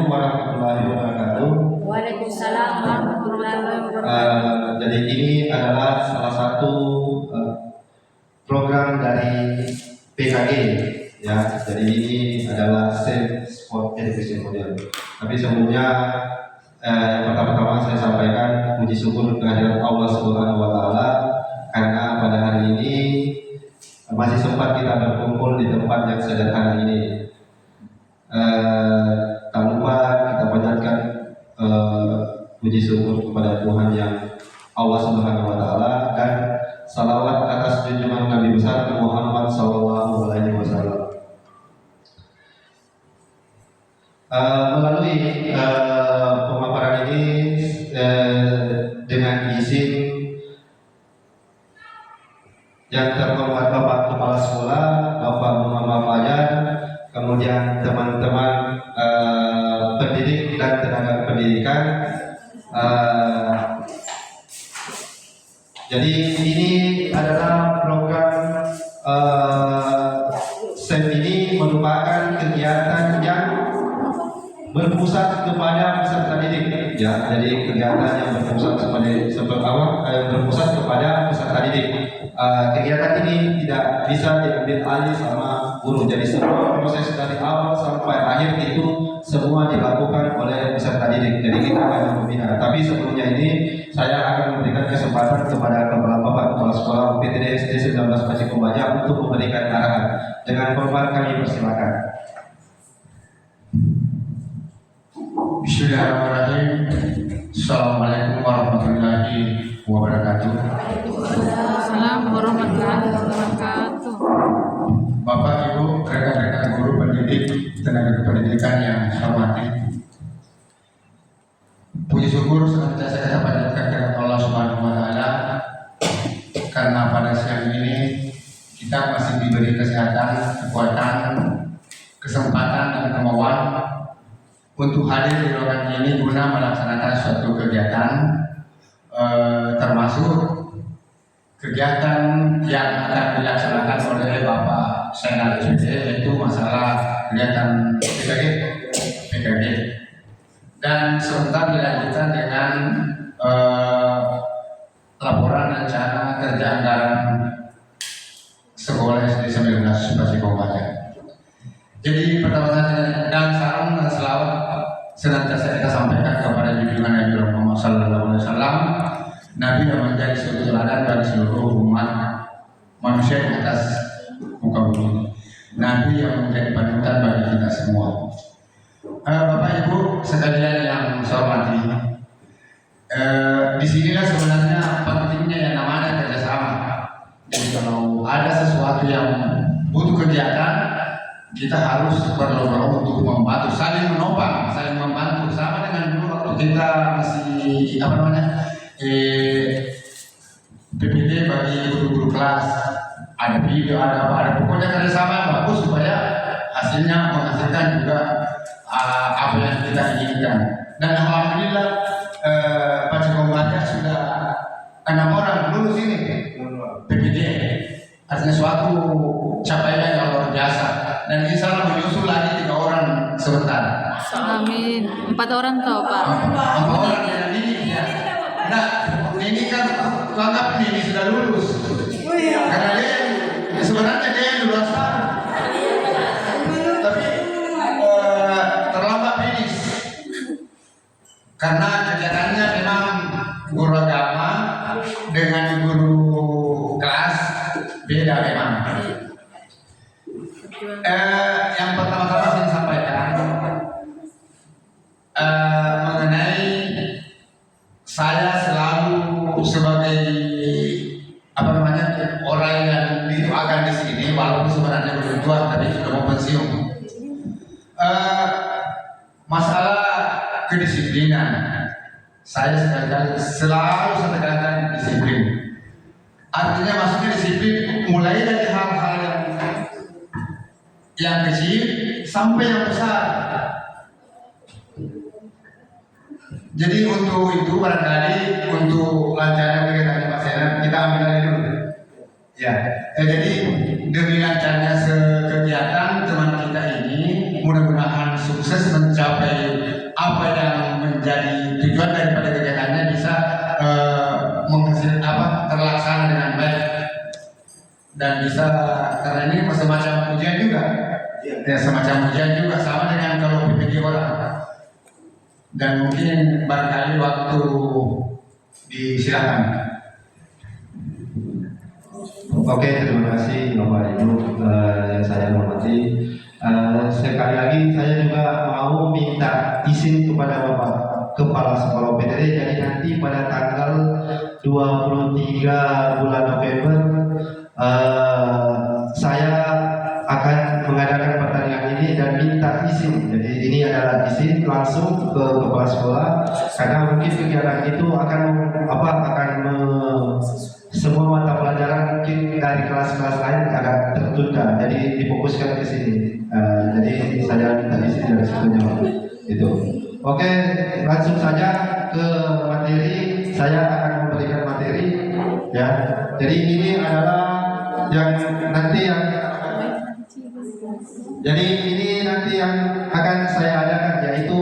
warahmatullahi wabarakatuh. Waalaikumsalam warahmatullahi wabarakatuh. Jadi ini adalah salah satu program dari PKG ya. Jadi ini adalah Safe Sport Education Model. Tapi sebelumnya yang pertama-tama saya sampaikan puji syukur kehadirat Allah Subhanahu wa taala karena pada hari ini masih sempat kita berkumpul di tempat yang sederhana ini. Tak lupa kita panjatkan puji syukur kepada Tuhan yang Allah Subhanahu wa taala dan salawat atas junjungan Nabi besar Muhammad sallallahu alaihi wasallam. Melalui pemaparan ini dengan izin yang terhormat Bapak Kepala Sekolah, Bapak Muhammad Fajar, kemudian teman-teman pendidik dan tenaga pendidikan. Jadi ini adalah program SEM ini merupakan kegiatan yang berpusat kepada peserta didik. Ya, jadi kegiatan yang berpusat kepada peserta didik. Kegiatan ini tidak bisa diambil alih sama guru. Jadi semua proses dari awal sampai akhir itu semua dilakukan oleh peserta didik. Jadi kita hanya membina. Tapi sebelumnya ini saya akan memberikan kesempatan kepada Bapak Kepala Sekolah PTD SD 19 Paci Kombajang untuk memberikan arahan. Dengan hormat kami persilakan. Bismillahirrahmanirrahim. Assalamualaikum warahmatullahi wabarakatuh. Assalamualaikum warahmatullahi wabarakatuh. Bapak, Ibu, rekan-rekan guru pendidik, tenaga pendidikan yang saya hormati. Puji syukur senantiasa kita panjatkan kepada Allah Subhanahu wa taala karena pada siang ini kita masih diberi kesehatan, kekuatan, kesempatan dan kemauan untuk hadir di ruangan ini guna melaksanakan suatu kegiatan termasuk kegiatan yang akan dilaksanakan oleh Bapak Senal SPD, yaitu masalah kegiatan PKG dan sebentar dilanjutkan dengan laporan rencana kerja anggaran sekolah SD 19 Paci Kombajang. Jadi pertama-tama dan salam dan selawat senantiasa kita sampaikan kepada junjungan Nabi Muhammad SAW, Nabi yang menjadi suatu teladan bagi seluruh umat manusia di atas muka bumi, Nabi yang menjadi panutan bagi kita semua. Bapak Ibu sekalian yang saya hormati, disinilah sebenarnya pentingnya yang namanya kerjasama. Jadi kalau ada sesuatu yang butuh kegiatan, kita harus berlomba untuk membantu, saling menopang, saling membantu. Sama dengan dulu waktu kita masih PPD bagi guru-guru kelas, ada video, ada pokoknya kerjasama yang bagus supaya hasilnya menghasilkan juga apa yang kita inginkan. Dan alhamdulillah Paci Kombajang sudah 6 orang lulus ini PPD, artinya suatu capaian yang luar biasa. Dan insya Allah menyusul lagi 3 orang sebentar. Amin. 4 orang toh Pak. 4 orang yang ini ya. Nah, ini kan anggap ini sudah lulus. Karena dia sebenarnya dia yang lulus tapi terlambat finish. Karena kegiatannya memang guru agama dengan guru kelas beda memang. Yang pertama-tama saya sampaikan mengenai saya selalu sebagai orang yang didoakan di sini, walaupun sebenarnya belum tua tapi sudah mau pensiun. Masalah kedisiplinan, saya sekali-kali selalu saya tekankan disiplin. Artinya maksudnya disiplin mulai dari hal-hal yang kecil sampai yang besar. Jadi untuk itu barangkali untuk lancarnya kegiatan Pak Senat kita ambil dari dulu. Ya, jadi demi lancarnya kegiatan teman kita ini mudah-mudahan sukses mencapai apa yang menjadi tujuan daripada kegiatannya bisa menghasilkan terlaksana dengan baik dan bisa, karena ini semacam ujian juga, ya semacam ujian juga sama dengan kalau PPG orang. Dan mungkin barangkali waktu disilakan. Oke, terima kasih Bapak Ibu yang saya hormati. Sekali lagi saya juga mau minta izin kepada Bapak Kepala Sekolah PTD. Jadi nanti pada tanggal 23 bulan November saya akan mengadakan pertandingan ini dan minta izin. Jadi ini adalah izin langsung ke kepala sekolah karena mungkin kegiatan itu akan semua mata pelajaran mungkin dari kelas-kelas lain agak tertunda, jadi difokuskan ke sini. Jadi saya minta izin dari situnya itu. Oke, langsung saja ke materi. Saya akan memberikan materi ya. Jadi ini adalah yang nanti yang akan saya adakan, yaitu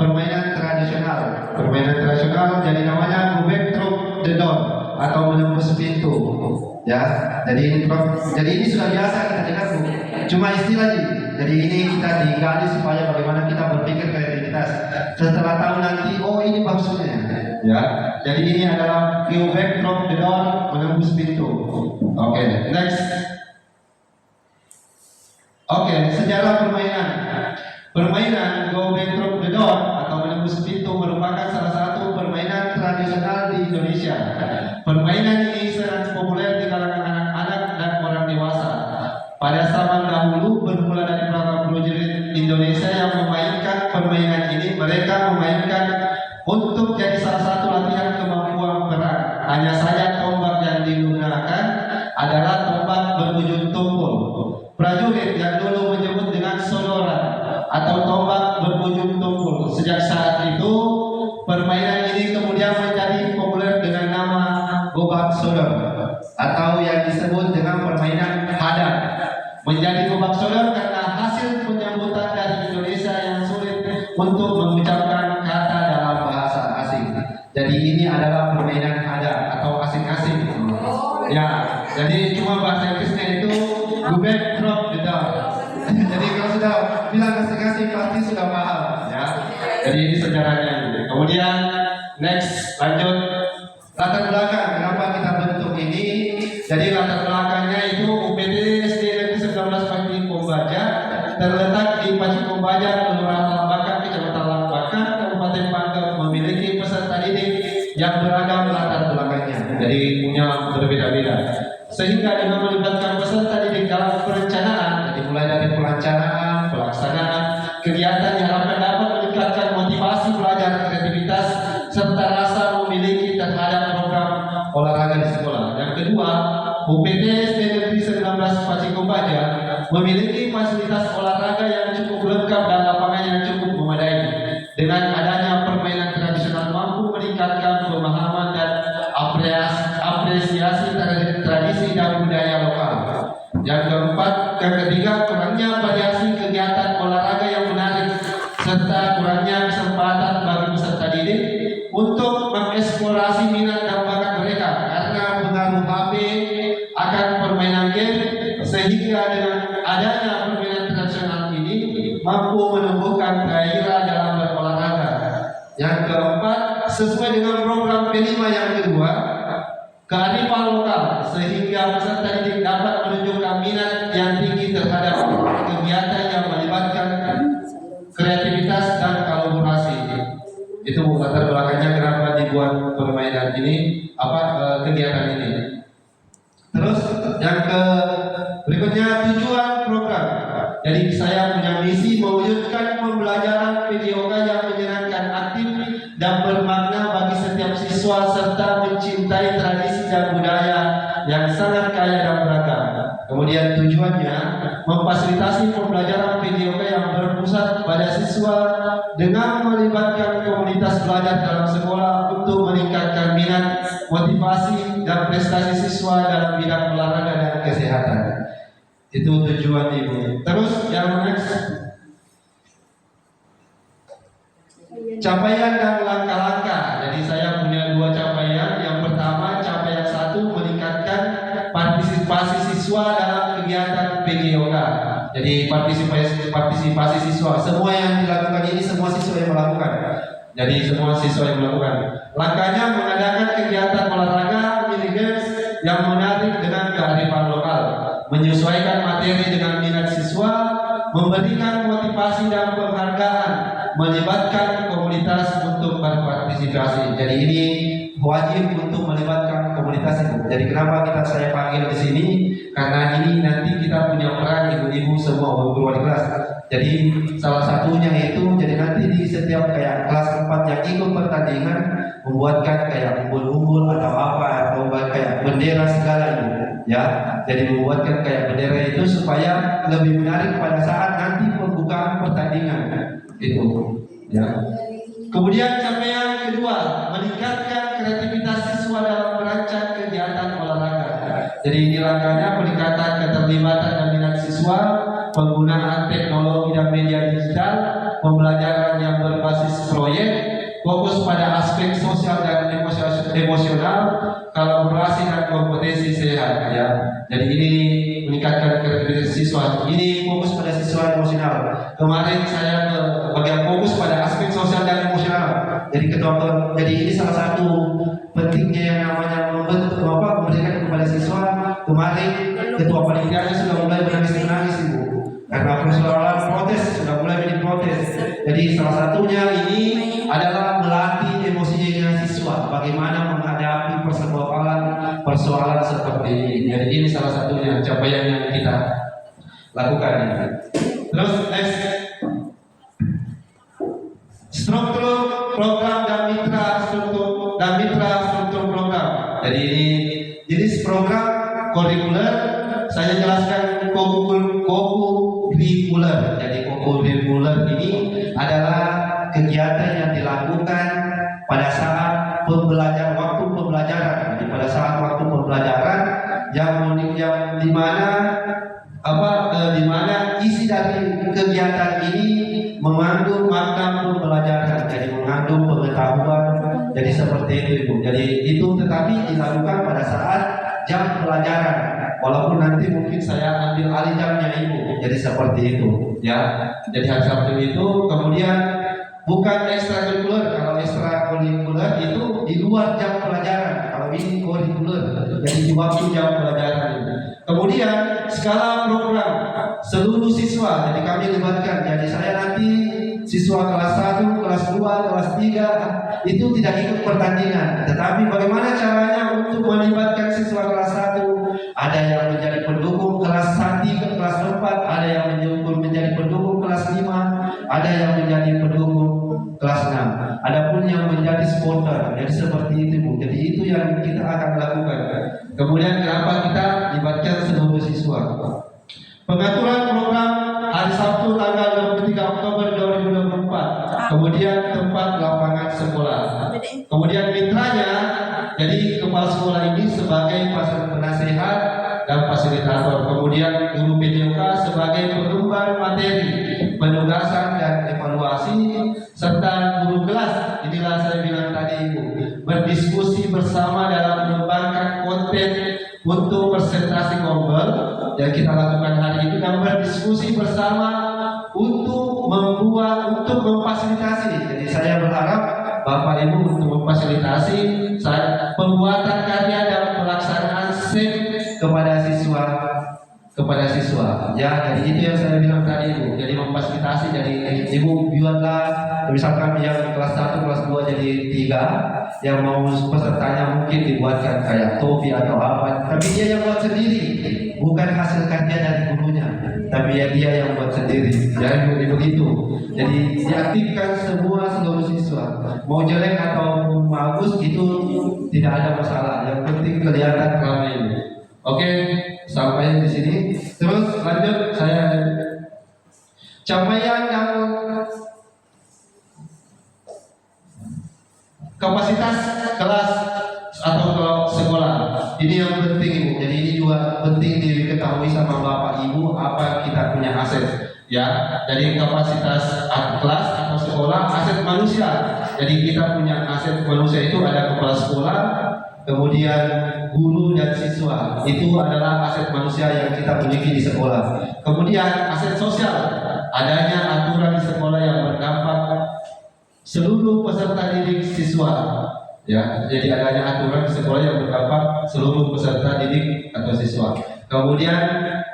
permainan tradisional. Permainan tradisional jadi namanya Gobek Through the Door atau menembus pintu. Ya, jadi ini sudah biasa kita dengar, Bu. Cuma istilah aja. Jadi ini kita digali supaya bagaimana kita berpikir kreativitas. Setelah tahu nanti, oh ini maksudnya. Ya, jadi ini adalah Gobek Through the Door, menembus pintu. Oke, next. Oke, sejarah permainan. Permainan Gobek Through the Door atau menembus pintu merupakan salah satu permainan tradisional di Indonesia. Permainan ini sangat populer di kalangan anak-anak dan orang dewasa. Pada zaman dahulu, bermula dari para prajurit Indonesia yang memainkan permainan ini, mereka memainkan untuk jadi salah satu latihan kemampuan perang. Hanya saja tombak yang digunakan adalah tombak berujung tumpul. Prajurit yang dulu menyebut dengan sodora atau tombak berujung tumpul. Sejak saat itu, permainan ini kemudian menjadi populer dengan nama gobak sodor atau yang disebut dengan permainan hadap. Menjadi gobak sodor karena hasil penyambutan dari Indonesia yang sulit untuk mengucapkan kata dalam bahasa asing. Jadi ini adalah permainan hadap atau asing-asing. Ya, jadi cuma bahasa Inggrisnya itu Gobek Through the Door. Jadi kalau sudah bilang asing-asing pasti sudah paham, ya. Jadi ini sejarahnya. Kemudian next, lanjut latar belakang kenapa kita bentuk ini. Jadi latar belakangnya itu UPT SD Negeri 19 Paci Kombaja terletak di Paci Kombaja, Kelurahan Lambakan, Kecamatan Lambakan, Kabupaten Pangkep, memiliki peserta didik yang beragam latar belakangnya. Jadi punya berbeda-beda. Sehingga dengan melibatkan peserta didik dalam perencanaan, jadi mulai dari perencanaan, pelaksanaan, kegiatan diharapkan dapat meningkatkan motivasi belajar, kreativitas, serta rasa memiliki terhadap program olahraga di sekolah. Yang kedua, UPT SD Negeri 19 Paci Kombaja memiliki fasilitas olahraga yang cukup lengkap dan lapangan yang cukup memadai. Dengan adanya permainan tradisional mampu meningkatkan pemahaman dan apresiasi terhadap tradisi dan budaya lokal. Yang ketiga, kurangnya variasi kegiatan olahraga yang menarik serta kurangnya kesempatan bagi peserta didik untuk mengeksplorasi minat dan bakat mereka karena pengaruh HP akan permainan game, sehingga dengan adanya permainan tradisional ini mampu menumbuhkan gairah dalam berolahraga. Yang keempat, sesuai dengan program P5 yang kedua, kearifan lokal, sehingga peserta didik dapat menunjukkan minat yang tinggi terhadap kegiatan yang melibatkan kreativitas dan kolaborasi. Itu latar belakangnya kenapa dibuat permainan ini, kegiatan ini. Terus yang berikutnya, tujuan program. Jadi saya punya misi mewujudkan pembelajaran PJOK yang menyenangkan, aktif dan bermakna bagi setiap siswa serta mencintai tradisi dan budaya yang sangat kaya dan beragam. Kemudian tujuannya memfasilitasi pembelajaran PJOK yang berpusat pada siswa dengan melibatkan komunitas belajar dalam sekolah untuk meningkatkan minat, motivasi dan prestasi siswa dalam bidang olahraga dan kesehatan. Itu tujuan Ibu. Terus yang next. Capaian dan langkah-langkah. Jadi saya punya dua capaian. Yang pertama, capaian satu, meningkatkan partisipasi siswa dalam kegiatan PJOK. Jadi partisipasi siswa, semua yang dilakukan ini semua siswa yang melakukan. Jadi semua siswa yang melakukan. Langkahnya mengadakan kegiatan olahraga, mini games yang menarik dengan kearifan lokal, menyesuaikan materi dengan minat siswa, memberikan motivasi dan penghargaan, melibatkan komunitas untuk berpartisipasi. Jadi ini wajib untuk melibatkan komunitas itu. Jadi kenapa saya panggil di sini? Karena ini nanti kita punya peran ibu-ibu semua guru di kelas. Jadi salah satunya itu, jadi nanti di setiap kayak kelas 4 yang ikut pertandingan membuatkan kayak umbul-umbul atau apa, atau kayak bendera segala itu, ya. Jadi membuatkan kayak bendera itu supaya lebih menarik pada saat nanti pembukaan pertandingan itu, ya. Kemudian capaian kedua, meningkatkan kreativitas siswa dalam merancang kegiatan olahraga. Jadi ini langkahnya peningkatan keterlibatan dan minat siswa, penggunaan teknologi dan media digital, pembelajaran yang berbasis proyek, fokus pada aspek sosial dan emosional, kolaborasi dan kompetensi sehat, ya. Jadi ini meningkatkan kreativitas siswa. Ini fokus pada siswa emosional. Kemarin saya bagian fokus pada aspek sosial dan emosional. Jadi ini salah satu pentingnya yang namanya memberikan kepada siswa. Kemarin ketua panitianya sudah mulai menangis ibu, karena persoalan protes sudah mulai protes. Jadi salah satunya ini adalah melatih emosinya siswa, bagaimana menghadapi persoalan seperti ini. Jadi ini salah satunya capaian yang kita lakukan. Terus next, struktur program dan mitra struktur program. Jadi ini jenis program kurikuler. Saya jelaskan kurikuler. Jadi kurikuler ini adalah kegiatan yang dilakukan pada saat waktu pembelajaran. Jadi pada saat waktu pembelajaran yang di mana isi dari kegiatan ini mengandung makna pembelajaran, jadi mengandung pengetahuan. Jadi seperti itu ibu. Jadi itu tetapi dilakukan pada saat jam pelajaran. Walaupun nanti mungkin saya ambil alih jamnya ibu. Jadi seperti itu, ya. Jadi hari Sabtu itu kemudian bukan ekstrakurikuler. Kalau ekstrakurikuler itu di luar jam pelajaran. Kalau ini kurikuler, jadi di waktu jam pelajaran. Kemudian skala program seluruh siswa. Jadi kami libatkan. Jadi saya nanti siswa kelas 1, kelas 2, kelas 3 itu tidak ikut pertandingan. Tetapi bagaimana caranya untuk melibatkan siswa kelas 1? Ada yang menjadi pendukung kelas 1, kelas 4, ada yang menjadi pendukung kelas 5, ada yang menjadi pendukung kelas 6. Adapun yang menjadi supporter. Jadi seperti itu Bu. Jadi itu yang kita akan lakukan. Kemudian kenapa kita libatkan seluruh siswa? Pengaturan program hari Sabtu tanggal 23 Oktober 2024. Kemudian tempat lapangan sekolah. Kemudian mitranya, jadi kepala sekolah ini sebagai penasehat dan fasilitator. Kemudian guru PJOK sebagai pengembang materi, penugasan dan evaluasi, serta guru kelas. Inilah saya bilang tadi Ibu, berdiskusi bersama dalam mengembangkan konten untuk presentasi Kombel yang kita lakukan hari ini, dan berdiskusi bersama untuk memfasilitasi. Jadi saya berharap Bapak Ibu untuk memfasilitasi pembuatan karya dan pelaksanaan SEM kepada siswa. Ya, jadi itu yang saya bilang tadi Ibu. Jadi memfasilitasi. Jadi Ibu buatlah, misalkan yang kelas 1, kelas 2 jadi 3, yang mau pesertanya mungkin dibuatkan kayak topi atau apa. Tapi dia yang buat sendiri, bukan hasil karya dari gurunya, tapi ya dia yang buat sendiri. Jadi begitu. Jadi diaktifkan seluruh siswa. Mau jelek atau bagus itu tidak ada masalah. Yang penting kelihatan ramai. Oke, sampai di sini. Terus lanjut saya capaian yang kapasitas kelas atau sekolah. Ini yang penting Ibu. Jadi ini juga penting diketahui sama Bapak Ibu apa kita punya aset. ya. Dari kapasitas kelas atau sekolah, aset manusia. Jadi kita punya aset manusia itu ada kepala sekolah, kemudian guru dan siswa. Itu adalah aset manusia yang kita miliki di sekolah. Kemudian aset sosial, adanya aturan di sekolah yang berdampak seluruh peserta didik siswa. Ya, jadi adanya aturan di sekolah yang berdampak seluruh peserta didik atau siswa. Kemudian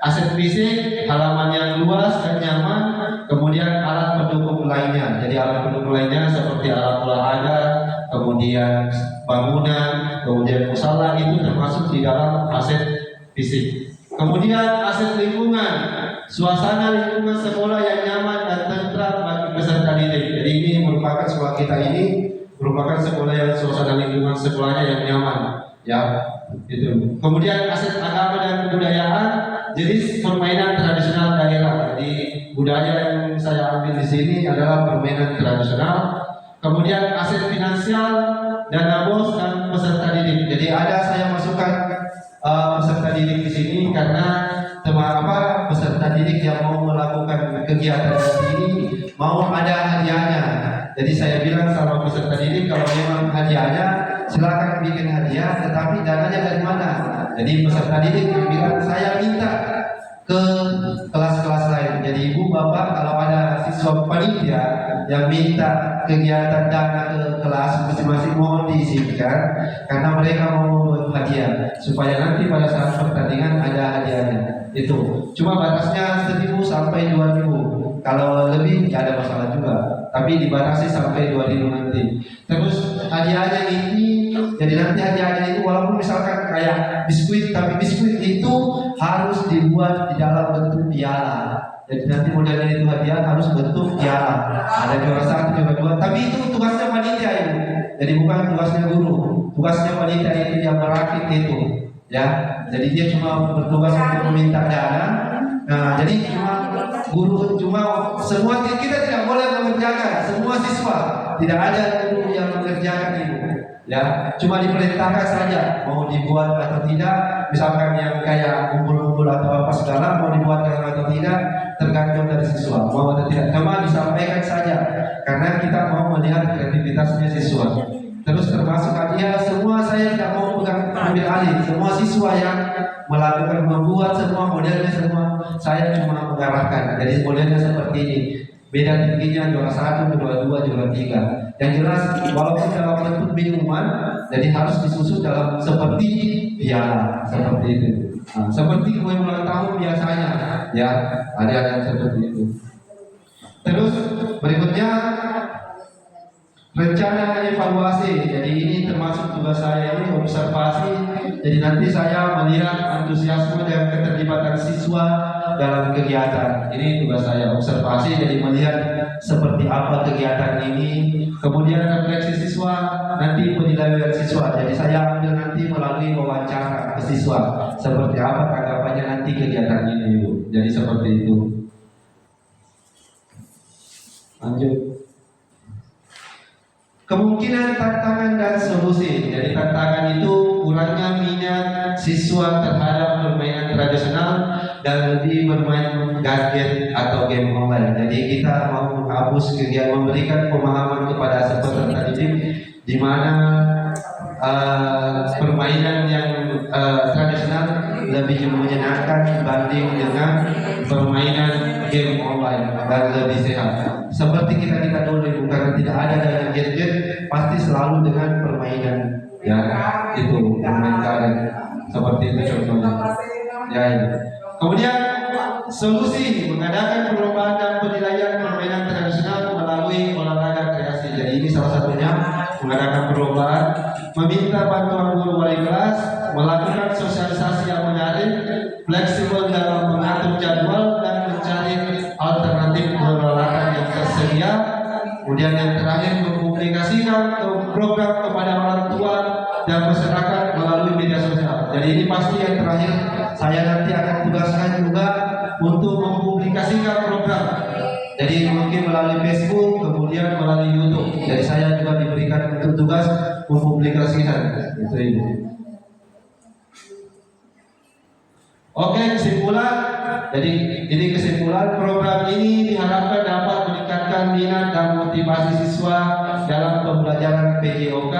aset fisik, halaman yang luas dan nyaman. Kemudian alat pendukung lainnya. Jadi alat pendukung lainnya seperti alat olahraga, kemudian bangunan, kemudian musala, itu termasuk di dalam aset fisik. Kemudian aset lingkungan, suasana lingkungan sekolah yang nyaman dan tentram bagi peserta didik. Jadi ini merupakan sekolah kita ini merupakan sekolah yang suasana lingkungan sekolahnya yang nyaman, ya. Itu. Kemudian aset agama dan kebudayaan, jenis permainan tradisional daerah. Jadi budaya yang saya ambil di sini adalah permainan tradisional. Kemudian aset finansial, dana bos dan peserta didik. Jadi ada saya masukkan peserta didik di sini karena peserta didik yang mau melakukan kegiatan di sini mau ada hadiahnya. Jadi saya bilang sama peserta didik, kalau memang hadiahnya silakan bikin hadiah, tetapi dananya dari mana? Jadi peserta didik bilang saya minta ke kelas-kelas lain. Jadi ibu bapak kalau ada siswa panitia yang minta kegiatan dana ke kelas masing-masing mohon diizinkan karena mereka mau hadiah supaya nanti pada saat pertandingan ada hadiahnya. Itu cuma batasnya 1.000 sampai 2.000. Kalau lebih tidak ada masalah juga, tapi dibatasi sampai 2.000 nanti. Terus hadiahnya ini, jadi nanti hadiahnya itu walaupun misalkan kayak biskuit, tapi biskuit itu harus dibuat di dalam bentuk piala. Jadi nanti modelnya itu hadiah harus bentuk piala. Ada juara 1, juara 2, tapi itu tugasnya panitia itu. Jadi bukan tugasnya guru, tugasnya panitia itu yang merakit itu. Ya, jadi dia cuma bertugas untuk meminta dana. Nah, jadi cuma semua kita tidak boleh mengerjakan, semua siswa tidak ada guru yang mengerjakan itu. Ya, cuma diperintahkan saja mau dibuat atau tidak. Misalkan yang kayak kumpul-kumpul atau apa segala mau dibuatkan atau tidak tergantung dari siswa mau atau tidak. Cuma disampaikan saja karena kita mau melihat kreativitasnya siswa. Terus termasuk hadiah, semua saya tidak mau ambil alih. Semua siswa yang melakukan membuat semua modelnya semua saya cuma mengarahkan. Jadi modelnya seperti ini. Beda tingginya juara 1, juara 2, juara 3. Yang jelas walaupun dalam bentuk minuman, jadi harus disusun dalam seperti piala, seperti itu. Nah, seperti kue ulang tahun biasanya, ya ada yang seperti itu. Terus berikutnya rencana evaluasi. Jadi ini termasuk tugas saya ini observasi. Jadi nanti saya melihat antusiasme dan keterlibatan siswa dalam kegiatan. Ini tugas saya observasi. Jadi melihat seperti apa kegiatan ini. Kemudian refleksi siswa, nanti penilaian siswa. Jadi saya ambil nanti melalui wawancara ke siswa. Seperti apa tanggapannya nanti kegiatan ini, Bu. Jadi seperti itu. Lanjut. Kemungkinan tantangan dan solusi. Jadi tantangan itu kurangnya minat siswa terhadap permainan tradisional dan lebih bermain gadget atau game online. Jadi kita mau menghapus kegiatan, memberikan pemahaman kepada peserta didik di mana permainan yang tradisional lebih menyenangkan dibanding dengan permainan game online dan lebih sehat. Seperti kita dulu, karena tidak ada dengan gadget, pasti selalu dengan permainan, ya itu permainan seperti itu contohnya. Ya, ya. Kemudian solusi mengadakan perlombaan dan penilaian permainan tradisional melalui olahraga kreasi. Jadi ini salah satunya mengadakan perlombaan, meminta bantuan guru wali kelas, melakukan sosialisasi yang menarik, fleksibel dalam mengatur jadwal dan mencari alternatif olahraga yang tersedia. Kemudian yang terakhir mempublikasikan program kepada orang tua dan masyarakat melalui media sosial. Jadi ini pasti yang terakhir saya nanti akan tugaskan juga untuk mempublikasikan program. Jadi mungkin melalui Facebook, kemudian melalui YouTube. Jadi saya juga diberikan untuk tugas mempublikasikan. Itu Ibu. Oke, kesimpulan Jadi ini kesimpulan, program ini diharapkan dapat meningkatkan minat dan motivasi siswa dalam pembelajaran PJOK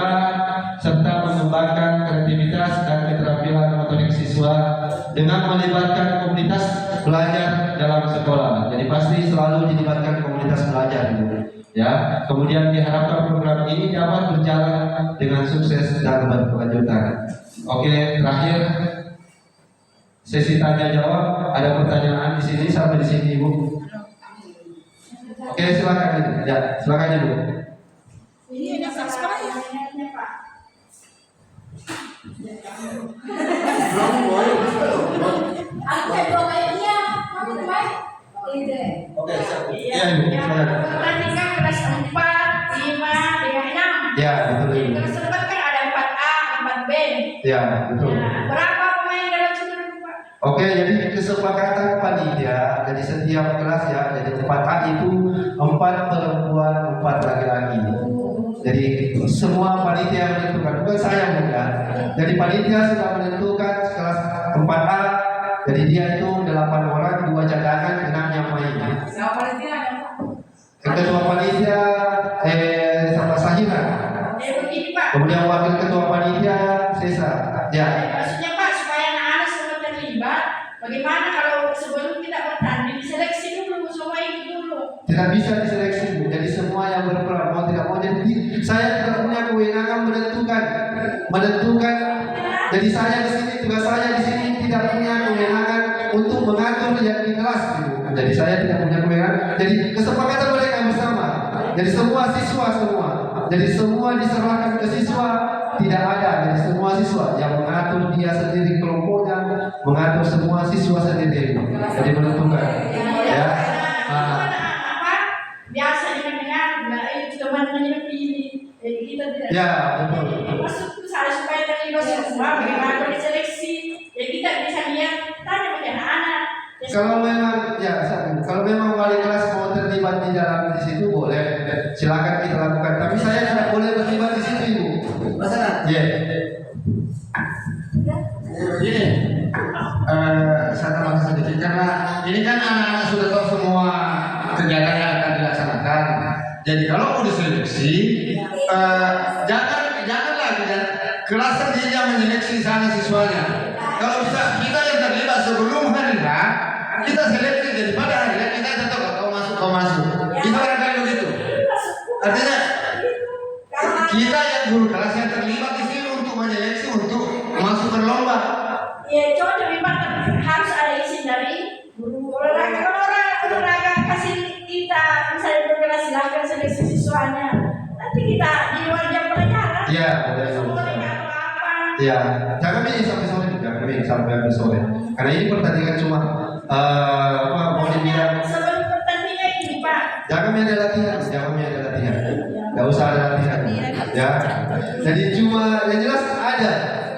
serta mengembangkan kreativitas dan keterampilan motorik siswa dengan melibatkan komunitas belajar dalam sekolah. Jadi pasti selalu dilibatkan komunitas belajar, ya. Kemudian diharapkan program ini dapat berjalan dengan sukses dan berkelanjutan. Oke, terakhir sesi tanya jawab. Ada pertanyaan di sini sampai di sini, Ibu? Oke, silakan Ibu. Ya, silakan Ibu. Ini ada sekolah ya? Pak. Aku dua kayaknya, kamu baik. Oke, iya Ibu. Silakan. Pertandingan kelas 4, 5, dengan 6. Ya, betul Ibu. Kelas 4 kan ada 4A, 4B. Ya, betul. Nah, berapa pemain dalam seluruh Pak? Oke, jadi kesepakatan panitia, jadi setiap kelas ya, jadi 4A itu 4 perempuan, 4 laki-laki. Jadi semua panitia menentukan, bukan saya bukan. Jadi panitia sudah menentukan kelas 4A, jadi dia itu 8 orang, 2 cadangan, 6 yang main. Sama panitia ada Pak? Ketua panitia sama Sahira. Begini Pak. Kemudian wakil ketua panitia Sesa. Ya. Maksudnya Pak, supaya anak-anak semua terlibat, bagaimana kalau sebelum kita bertanding, seleksi dulu, semua ikut dulu. Tidak bisa diseleksi, Bu. Jadi semua yang berperan mau tidak mau. Jadi saya tidak punya kewenangan menentukan. Jadi saya di sini, tugas saya di sini tidak punya kewenangan untuk mengatur yang di kelas, Bu. Jadi saya tidak punya kewenangan. Jadi kesepakatan mereka bersama. Jadi semua siswa semua. Jadi semua diserahkan ke siswa. Tidak ada. Jadi semua siswa yang mengatur dia sendiri kelompoknya, mengatur semua siswa sendiri. Jadi menentukan. Ya. Biasa dengan teman-temannya pilih. Jadi kita tidak. Ya, betul. Maksud itu saya supaya terlibat semua, bagaimana diseleksi. Jadi kita bisa lihat tanya bagi anak-anak. Kalau memang ya, kalau memang wali kelas mau terlibat di dalam di situ boleh, silakan kita lakukan. Tapi saya tidak boleh terlibat di situ, Ibu. Masalah. Ya. Begini, saya tambah sedikit karena ini kan anak-anak sudah tahu semua kegiatan yang akan dilaksanakan. Jadi kalau mau diseleksi, janganlah kelas sendiri yang menyeleksi sana siswanya. Kalau bisa kita yang terlibat sebelum hari H, kita seleksi daripada hari H kita tetap kau masuk. Itu barangkali begitu. Artinya kita yang guru kelas yang terlibat di sini untuk menyeleksi untuk masuk berlomba. Ya coba terlibat harus ada izin dari guru olahraga. Kalau olahraga kasih kita misalnya bergerak silahkan seleksi siswanya. Nanti kita di luar jam pelajaran. Ya, boleh. Ya, jangan ini sampai sore juga, kami sampai habis sore. Karena ini pertandingan cuma mau dibilang. Sebelum pertandingan ini Pak. Jangan ada latihan. Tidak usah ada latihan. Ya. Jadi cuma yang jelas ada.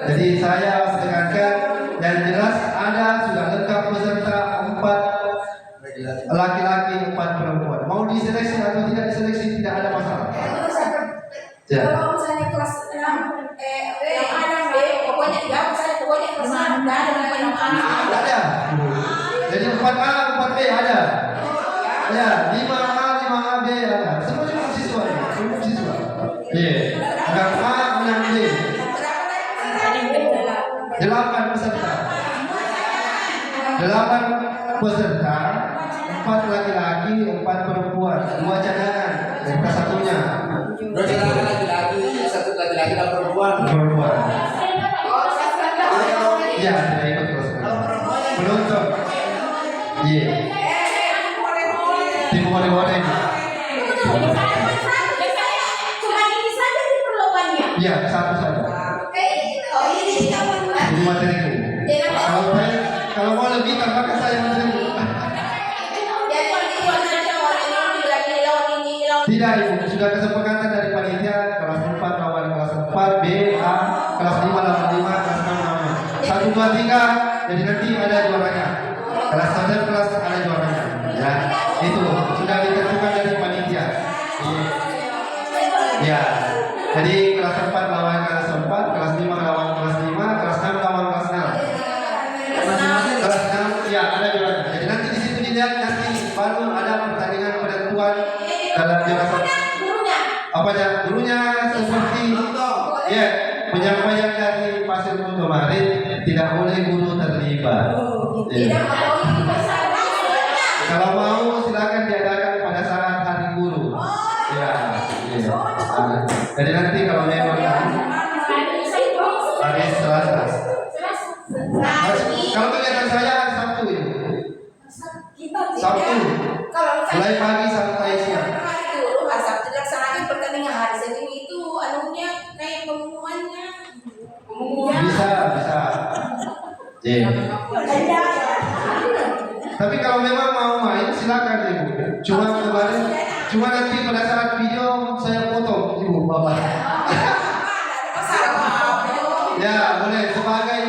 Jadi saya tekankan yang jelas ada sudah lengkap peserta 4 laki-laki 4 perempuan. Mau diseleksi atau tidak diseleksi tidak ada masalah. Ya. Kalau misalnya kelas 6 yang ada B, pokoknya kelas 6 Ada. Jadi 4A, 4B ada. Ya, 5A, 5AB ada. Semua siswa. Iya. 6A, 6B. 8 peserta. 8 peserta, 4 laki-laki, 4 perempuan, 2 cadangan, dan satunya. 2 cadangan laki-laki, 1 laki-laki dan perempuan. Perempuan. Iya, tidak ikut kelas. Penonton. Iya. Tim wale-wale. Iya, satu saja. Ini materiku. Kalau mau lebih tambahkan saya materiku. Tidak, Ibu. Sudah kesepakatan dari panitia kelas 4 lawan kelas 4, B, A, kelas 5 lawan 5, kelas 6 lawan 1, 2, 3. Jadi nanti ada juaranya. Kelas 1 kelas ada juaranya. Ya, itu sudah ditentukan dari panitia. Ya. Jadi kelas 4 lawan kelas 4, kelas 5 lawan kelas 5, kelas 6 lawan kelas 6. Kelas 6 ya ada juaranya. dulunya seperti ya penyampaian dari Pasir Pun kemarin, tidak boleh guru terlibat. Ya. Tidak mau itu besar. Kalau mau silakan diadakan pada saat hari guru. Ya, ya. Jadi nanti kalau memang hari Selasa. Kalau kegiatan saya Sabtu ya. Sabtu. Mulai pagi sampai siang. Sabtu dilaksanakan pertandingan hari Senin itu anunya kayak pengumumannya. Bisa. Ya. Tapi kalau memang mau main silakan ibu. Cuma nanti pada saat video saya foto ibu bapak. Ya boleh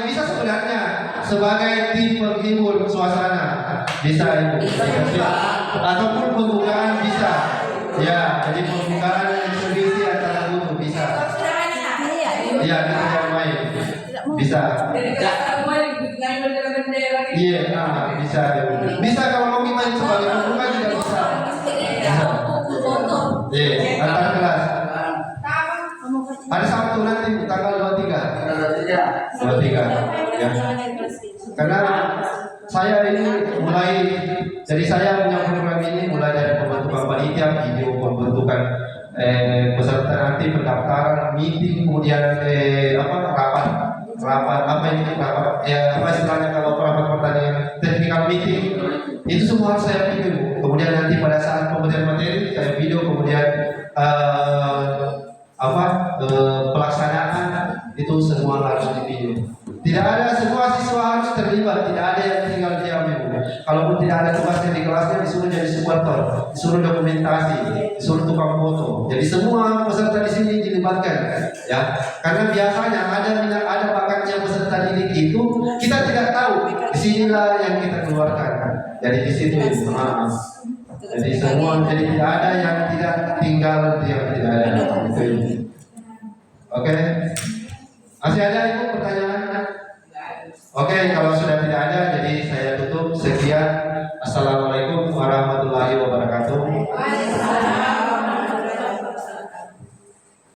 bisa sebenarnya sebagai tim penghibur suasana bisa ibu. Ataupun pembukaan bisa. Ya jadi pembukaan eksebisi acara guru bisa. Iya kita yang main bisa. Iya, bisa. Bisa kalau mau main sebagai pembuka juga bisa. Iya, antar kelas. Hari Sabtu nanti tanggal 23. 23. Ya. Karena saya ini jadi saya punya program ini mulai dari pembentukan panitia, video pembentukan peserta nanti pendaftaran, meeting, kemudian rapat apa ini rapat apa istilahnya kalau rapat pertanian technical meeting itu semua harus saya video. Kemudian nanti pada saat pemberian materi saya video, kemudian pelaksanaan itu semua harus di video. Tidak ada semua siswa harus terlibat, tidak ada yang tinggal diam ibu. Kalaupun tidak ada tugasnya di kelasnya disuruh jadi supporter, disuruh dokumentasi, disuruh tukang foto. Jadi semua peserta di sini dilibatkan, ya. Karena biasanya ada bakatnya peserta didik itu kita tidak tahu. Disinilah yang kita keluarkan. Jadi di situ ibu. Jadi semua jadi tidak ada yang tidak tinggal diam, tidak ada. Oke. Masih ada ibu pertanyaan? Oke, kalau sudah tidak ada, jadi saya tutup. Sekian. Assalamualaikum.